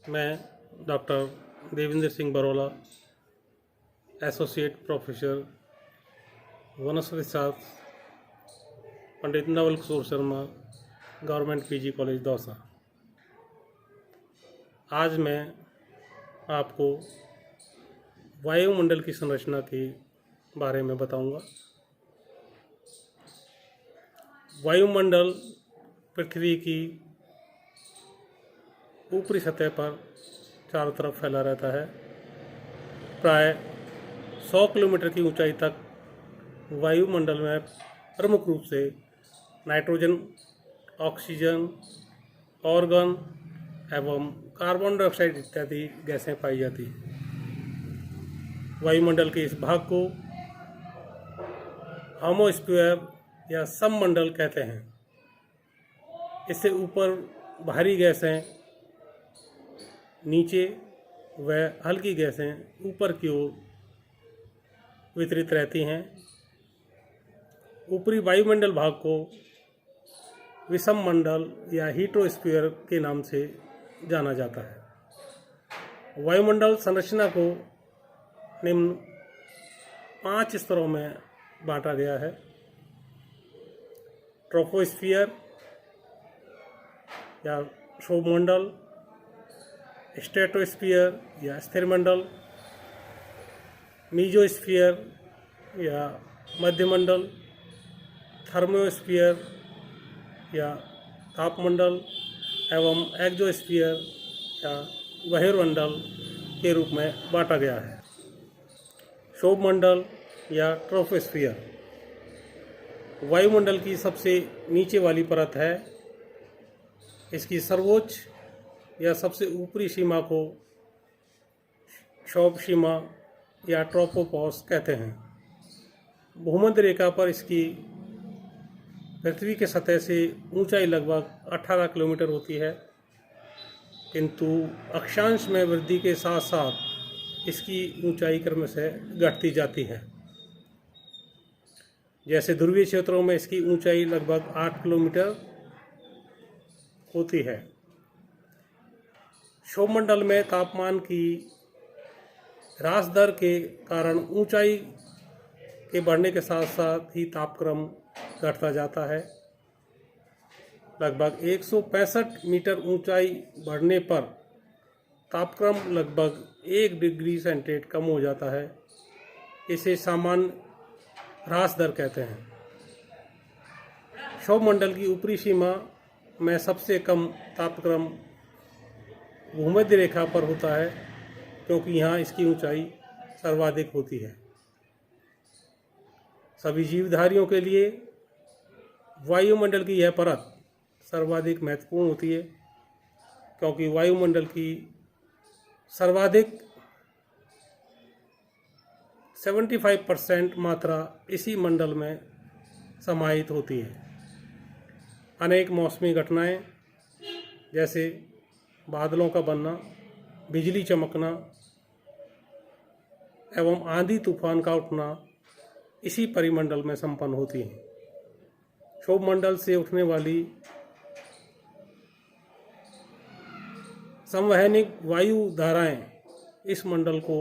मैं doctor Devendra Singh Barola, associate professor वनस्पति शास्त्र, Pandit Naval Kishore Sharma, government PG college Dausa. आज मैं आपको वायुमंडल की संरचना के बारे में बताऊंगा। वायुमंडल पृथ्वी की ऊपरी सतह पर चारों तरफ फैला रहता है। प्राय 100 किलोमीटर की ऊंचाई तक वायुमंडल में प्रमुख रूप से नाइट्रोजन, ऑक्सीजन, ऑर्गन एवं कार्बन डाइऑक्साइड इत्यादि गैसें पाई जाती हैं। वायुमंडल के इस भाग को हाइड्रोस्फीयर या सममंडल कहते हैं। इससे ऊपर भारी गैसें नीचे व हल्की गैसें ऊपर की ओर वितरित रहती हैं। ऊपरी वायुमंडल भाग को विषम मंडल या हीट्रोस्फीयर के नाम से जाना जाता है। वायुमंडल संरचना को निम्न 5 स्तरों में बांटा गया है। ट्रोपोस्फीयर या क्षोभमंडल, स्ट्रेटोस्फीयर या स्थिर मंडल, मीजोस्फीयर या मध्यमंडल, थर्मोस्फीयर या तापमंडल एवं एक्सोस्फीयर या बहिर्मंडल के रूप में बांटा गया है। क्षोभमंडल या ट्रोपोस्फीयर वायुमंडल की सबसे नीचे वाली परत है। इसकी सर्वोच्च या सबसे ऊपरी सीमा को क्षोभ सीमा या ट्रोपोपॉज कहते हैं। भूमध्य रेखा पर इसकी पृथ्वी के सतह से ऊंचाई लगभग 18 किलोमीटर होती है, किंतु अक्षांश में वृद्धि के साथ साथ इसकी ऊंचाई क्रमशः घटती जाती है। जैसे ध्रुवीय क्षेत्रों में इसकी ऊंचाई लगभग 8 किलोमीटर होती है। क्षोभमंडल में तापमान की ह्रास दर के कारण ऊंचाई के बढ़ने के साथ साथ ही तापक्रम घटता जाता है। लगभग 165 मीटर ऊंचाई बढ़ने पर तापक्रम लगभग 1 डिग्री सेंटीग्रेड कम हो जाता है। इसे सामान्य ह्रास दर कहते हैं। क्षोभमंडल की ऊपरी सीमा में सबसे कम तापक्रम भूमध्य रेखा पर होता है, क्योंकि यहाँ इसकी ऊंचाई सर्वाधिक होती है। सभी जीवधारियों के लिए वायुमंडल की यह परत सर्वाधिक महत्वपूर्ण होती है, क्योंकि वायुमंडल की सर्वाधिक 75% मात्रा इसी मंडल में समाहित होती है। अनेक मौसमी घटनाएं जैसे बादलों का बनना, बिजली चमकना एवं आंधी तूफान का उठना इसी परिमंडल में संपन्न होती हैं। क्षोभमंडल से उठने वाली संवहनिक वायु धाराएं इस मंडल को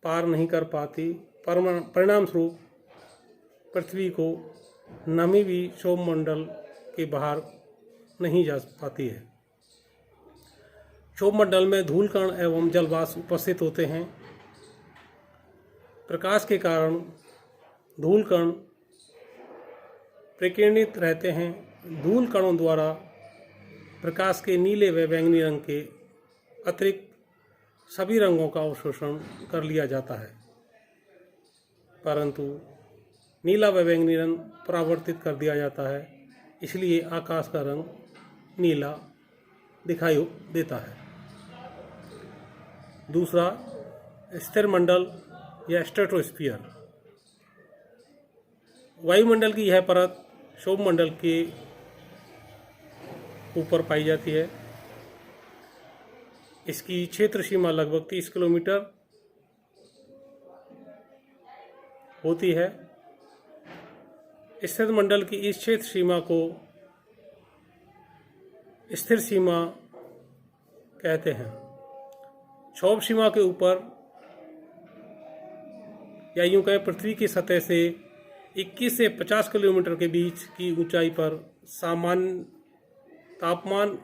पार नहीं कर पाती। परिणाम स्वरूप पृथ्वी को नमी भी क्षोभमंडल के बाहर नहीं जा पाती है। क्षोभमंडल में धूलकण एवं जलवाष्प उपस्थित होते हैं। प्रकाश के कारण धूलकण प्रकीर्णित रहते हैं। धूल कणों द्वारा प्रकाश के नीले व बैंगनी रंग के अतिरिक्त सभी रंगों का अवशोषण कर लिया जाता है, परंतु नीला व बैंगनी रंग परावर्तित कर दिया जाता है। इसलिए आकाश का रंग नीला दिखाई देता है। दूसरा, स्थिर मंडल या स्ट्रेटोस्फीयर। वायुमंडल की यह परत क्षोभमंडल के ऊपर पाई जाती है। इसकी क्षेत्र सीमा लगभग 30 किलोमीटर होती है। स्थिर मंडल की इस क्षेत्र सीमा को स्थिर सीमा कहते हैं। क्षोभ सीमा के ऊपर या यूं कहें पृथ्वी की सतह से 21 से 50 किलोमीटर के बीच की ऊंचाई पर सामान्य तापमान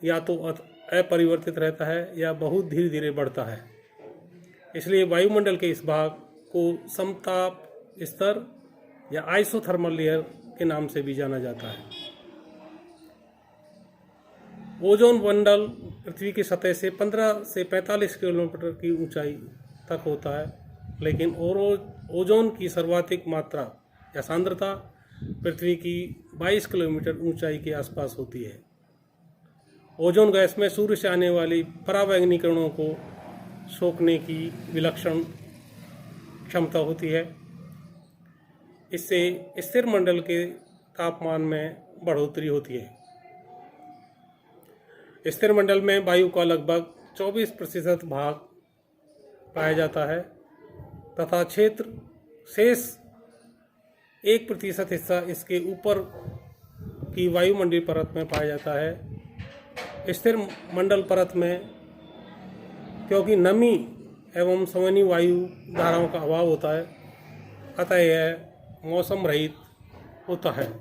या तो अपरिवर्तित रहता है या बहुत धीरे धीरे बढ़ता है। इसलिए वायुमंडल के इस भाग को समताप स्तर या आइसोथर्मल लेयर के नाम से भी जाना जाता है। ओजोन मंडल पृथ्वी की सतह से 15 से 45 किलोमीटर की ऊंचाई तक होता है, लेकिन ओजोन की सर्वाधिक मात्रा या सांद्रता पृथ्वी की 22 किलोमीटर ऊंचाई के आसपास होती है। ओजोन गैस में सूर्य से आने वाली पराबैंगनी किरणों को सोखने की विलक्षण क्षमता होती है। इससे स्थिर मंडल के तापमान में बढ़ोतरी होती है। स्थिर मंडल में वायु का लगभग 24% भाग पाया जाता है तथा क्षेत्र शेष 1% हिस्सा इसके ऊपर की वायुमंडलीय परत में पाया जाता है। स्थिर मंडल परत में क्योंकि नमी एवं संवहनी वायु धाराओं का अभाव होता है, अतः यह मौसम रहित होता है।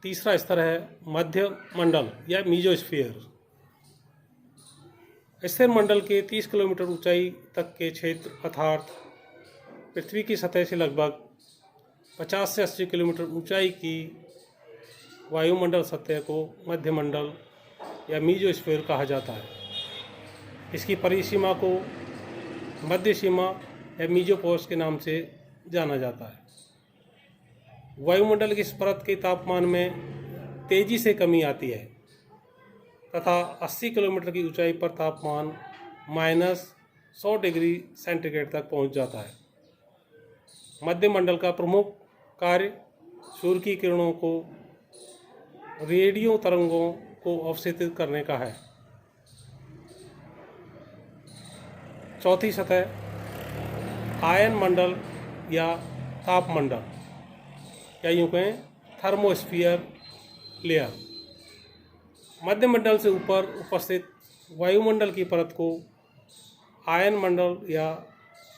तीसरा स्तर है मध्य मंडल या मीजोस्फीयर। स्थिर मंडल के 30 किलोमीटर ऊंचाई तक के क्षेत्र अर्थात पृथ्वी की सतह से लगभग 50 से 80 किलोमीटर ऊंचाई की वायुमंडल सतह को मध्य मंडल या मीजोस्फीयर कहा जाता है। इसकी परिसीमा को मध्य सीमा या मीजोपोस के नाम से जाना जाता है। वायुमंडल की इस परत के तापमान में तेजी से कमी आती है तथा 80 किलोमीटर की ऊंचाई पर तापमान -100 डिग्री सेंटीग्रेड तक पहुंच जाता है। मध्य मंडल का प्रमुख कार्य सूर्य की किरणों को रेडियो तरंगों को अवशोषित करने का है। चौथी सतह आयन मंडल या ताप मंडल या यूँ कहें थर्मोस्फीयर लेयर। मध्य मंडल से ऊपर उपस्थित वायुमंडल की परत को आयन मंडल या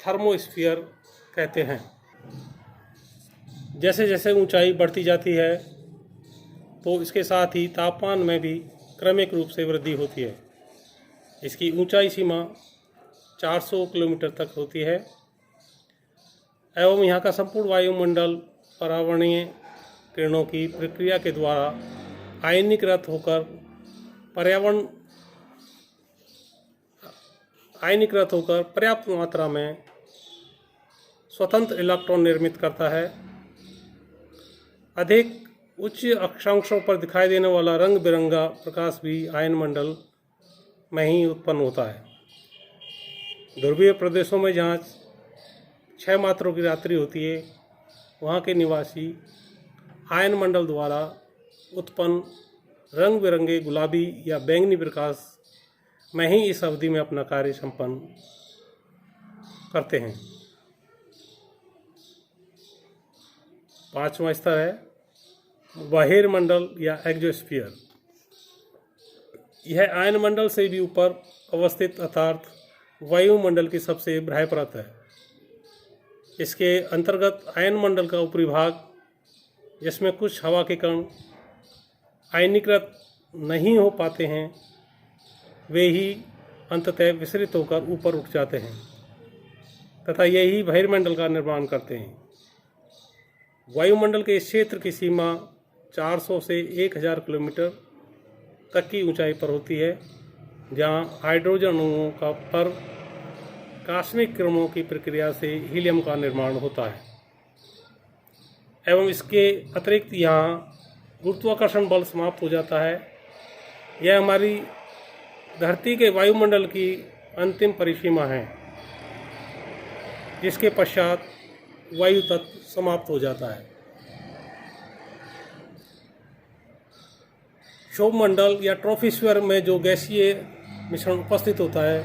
थर्मोस्फीयर कहते हैं। जैसे जैसे ऊंचाई बढ़ती जाती है तो इसके साथ ही तापमान में भी क्रमिक रूप से वृद्धि होती है। इसकी ऊंचाई सीमा 400 किलोमीटर तक होती है एवं यहाँ का संपूर्ण वायुमंडल परावर्णीय किरणों की प्रक्रिया के द्वारा आयनीकृत होकर पर्याप्त मात्रा में स्वतंत्र इलेक्ट्रॉन निर्मित करता है। अधिक उच्च अक्षांशों पर दिखाई देने वाला रंग बिरंगा प्रकाश भी आयन मंडल में ही उत्पन्न होता है। ध्रुवीय प्रदेशों में जहाँ 6 मात्रों की रात्रि होती है, वहाँ के निवासी आयन मंडल द्वारा उत्पन्न रंग बिरंगे गुलाबी या बैंगनी प्रकाश में ही इस अवधि में अपना कार्य संपन्न करते हैं। 5वां स्तर है बहिर्मंडल या एक्सोस्फीयर। यह आयन मंडल से भी ऊपर अवस्थित अर्थात वायुमंडल की सबसे बाह्य परत है। इसके अंतर्गत आयन मंडल का ऊपरी भाग, जिसमें कुछ हवा के कण आयनीकृत नहीं हो पाते हैं, वे ही अंततः विसरित होकर ऊपर उठ जाते हैं तथा यही बहिर्मंडल का निर्माण करते हैं। वायुमंडल के इस क्षेत्र की सीमा 400 से 1000 किलोमीटर तक की ऊंचाई पर होती है, जहां हाइड्रोजन अणुओं का पर कॉस्मिक किरणों की प्रक्रिया से हीलियम का निर्माण होता है एवं इसके अतिरिक्त यहाँ गुरुत्वाकर्षण बल समाप्त हो जाता है। यह हमारी धरती के वायुमंडल की अंतिम परिसीमा है, जिसके पश्चात वायु तत्व समाप्त हो जाता है। क्षोभ मंडल या ट्रोपोस्फीयर में जो गैसीय मिश्रण उपस्थित होता है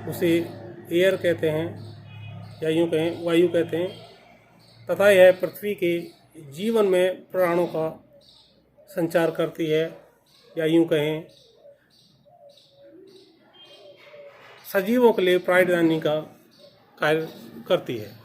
उसे एयर कहते हैं या यूँ कहें वायु कहते हैं तथा यह पृथ्वी के जीवन में प्राणों का संचार करती है, या यूं कहें सजीवों के लिए प्राणदानी का कार्य करती है।